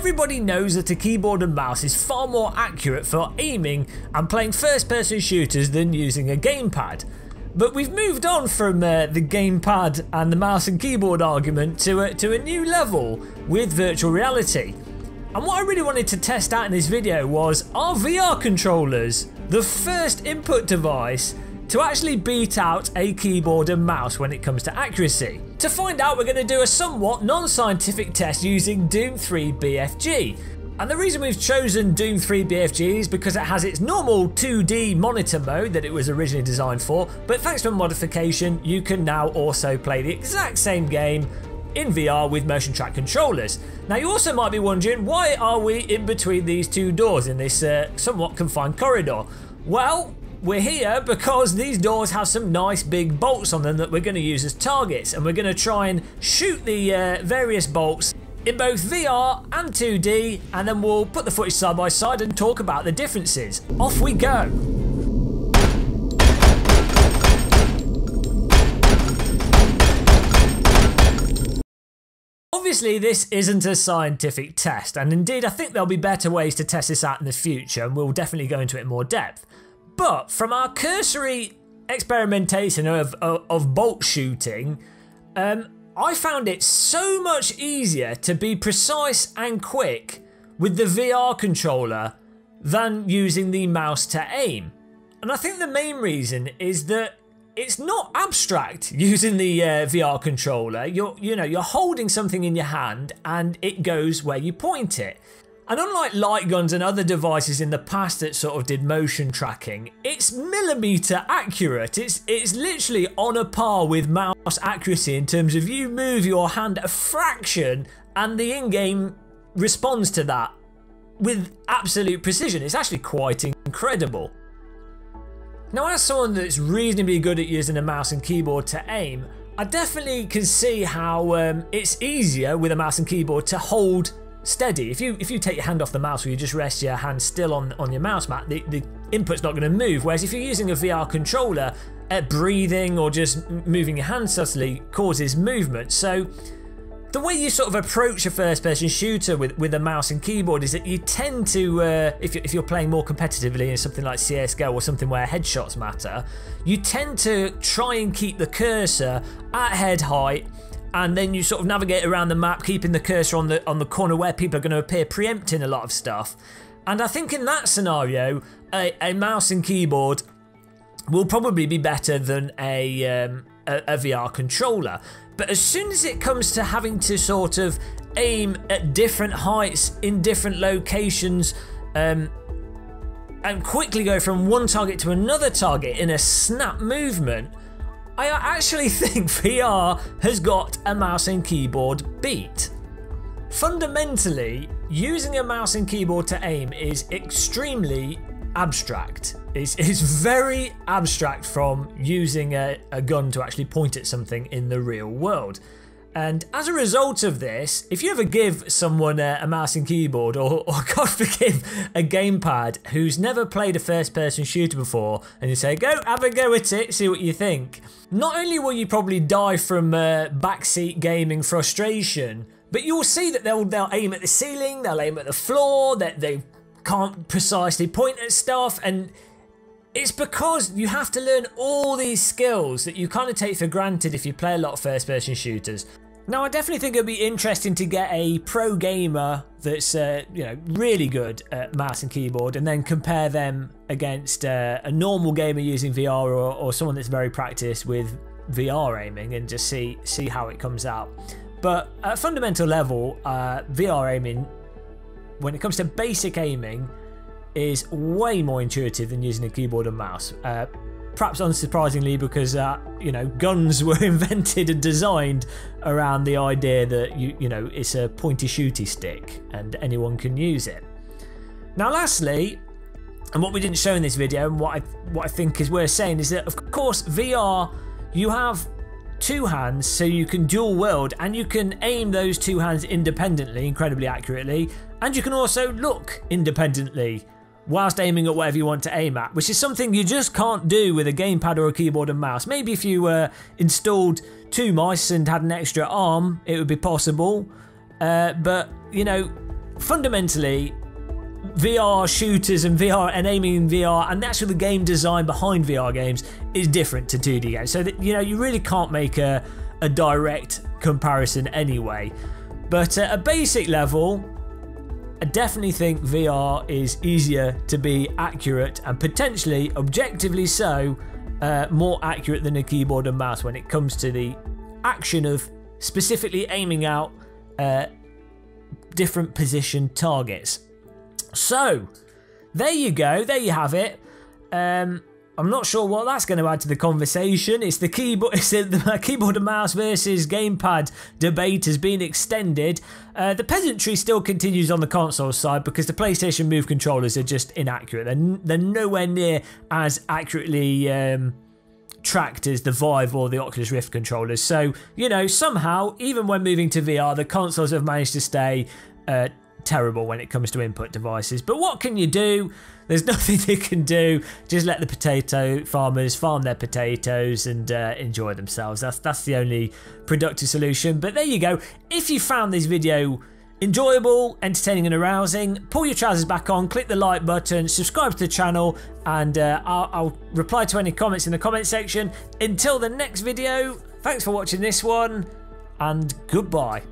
everybody knows that a keyboard and mouse is far more accurate for aiming and playing first-person shooters than using a gamepad. But we've moved on from the gamepad and the mouse and keyboard argument to a new level with virtual reality. And what I really wanted to test out in this video was, are VR controllers the first input device to actually beat out a keyboard and mouse when it comes to accuracy? To find out, we're going to do a somewhat non-scientific test using Doom 3 BFG. And the reason we've chosen Doom 3 BFG is because it has its normal 2D monitor mode that it was originally designed for, but thanks to a modification you can now also play the exact same game in VR with motion track controllers. Now you also might be wondering, why are we in between these two doors in this somewhat confined corridor? Well, we're here because these doors have some nice big bolts on them that we're going to use as targets, and we're going to try and shoot the various bolts in both VR and 2D, and then we'll put the footage side by side and talk about the differences. Off we go! Obviously this isn't a scientific test, and indeed I think there'll be better ways to test this out in the future, and we'll definitely go into it in more depth. But from our cursory experimentation of bolt shooting, I found it so much easier to be precise and quick with the VR controller than using the mouse to aim. And I think the main reason is that it's not abstract using the VR controller. You're holding something in your hand and it goes where you point it. And unlike light guns and other devices in the past that sort of did motion tracking, it's millimeter accurate. It's literally on a par with mouse accuracy in terms of you move your hand a fraction and the in-game responds to that with absolute precision. It's actually quite incredible. Now, as someone that's reasonably good at using a mouse and keyboard to aim, I definitely can see how it's easier with a mouse and keyboard to hold steady. If you take your hand off the mouse or you just rest your hand still on your mouse mat, the input's not going to move. Whereas if you're using a VR controller, breathing or just moving your hand subtly causes movement. So the way you sort of approach a first-person shooter with a mouse and keyboard is that you tend to, if you're playing more competitively in something like CSGO or something where headshots matter, you tend to try and keep the cursor at head height, and then you sort of navigate around the map, keeping the cursor on the corner where people are going to appear, preempting a lot of stuff. And I think in that scenario, a mouse and keyboard will probably be better than a VR controller. But as soon as it comes to having to sort of aim at different heights in different locations and quickly go from one target to another target in a snap movement, I actually think VR has got a mouse and keyboard beat. Fundamentally, using a mouse and keyboard to aim is extremely abstract. It's very abstract from using a gun to actually point at something in the real world. And as a result of this, if you ever give someone a mouse and keyboard, or God forgive, a gamepad who's never played a first-person shooter before, and you say, go, have a go at it, see what you think, not only will you probably die from backseat gaming frustration, but you'll see that they'll aim at the ceiling, they'll aim at the floor, that they can't precisely point at stuff, and it's because you have to learn all these skills that you kind of take for granted if you play a lot of first-person shooters. Now, I definitely think it'd be interesting to get a pro gamer that's really good at mouse and keyboard, and then compare them against a normal gamer using VR, or someone that's very practiced with VR aiming, and just see how it comes out. But at a fundamental level, VR aiming, when it comes to basic aiming, is way more intuitive than using a keyboard and mouse. Perhaps unsurprisingly, because guns were invented and designed around the idea that it's a pointy shooty stick and anyone can use it. Now, lastly, and what we didn't show in this video, and what I think is worth saying, is that of course VR, you have two hands, so you can dual wield, and you can aim those two hands independently, incredibly accurately, and you can also look independently whilst aiming at whatever you want to aim at, which is something you just can't do with a gamepad or a keyboard and mouse. Maybe if you installed two mice and had an extra arm, it would be possible, but fundamentally, VR shooters and VR and aiming in VR and actually the game design behind VR games is different to 2D games. So that, you know, you really can't make a direct comparison anyway. But at a basic level, I definitely think VR is easier to be accurate and potentially, objectively so, more accurate than a keyboard and mouse when it comes to the action of specifically aiming out different position targets. So, there you go, there you have it. I'm not sure what that's going to add to the conversation. It's the keyboard and mouse versus gamepad debate has been extended. The peasantry still continues on the console side because the PlayStation Move controllers are just inaccurate. They're nowhere near as accurately tracked as the Vive or the Oculus Rift controllers. So, you know, somehow, even when moving to VR, the consoles have managed to stay terrible when it comes to input devices. But what can you do? There's nothing they can do. Just let the potato farmers farm their potatoes and enjoy themselves. That's the only productive solution. But there you go. If you found this video enjoyable, entertaining and arousing, pull your trousers back on, click the like button, subscribe to the channel, and I'll reply to any comments in the comment section. Until the next video, thanks for watching this one, and goodbye.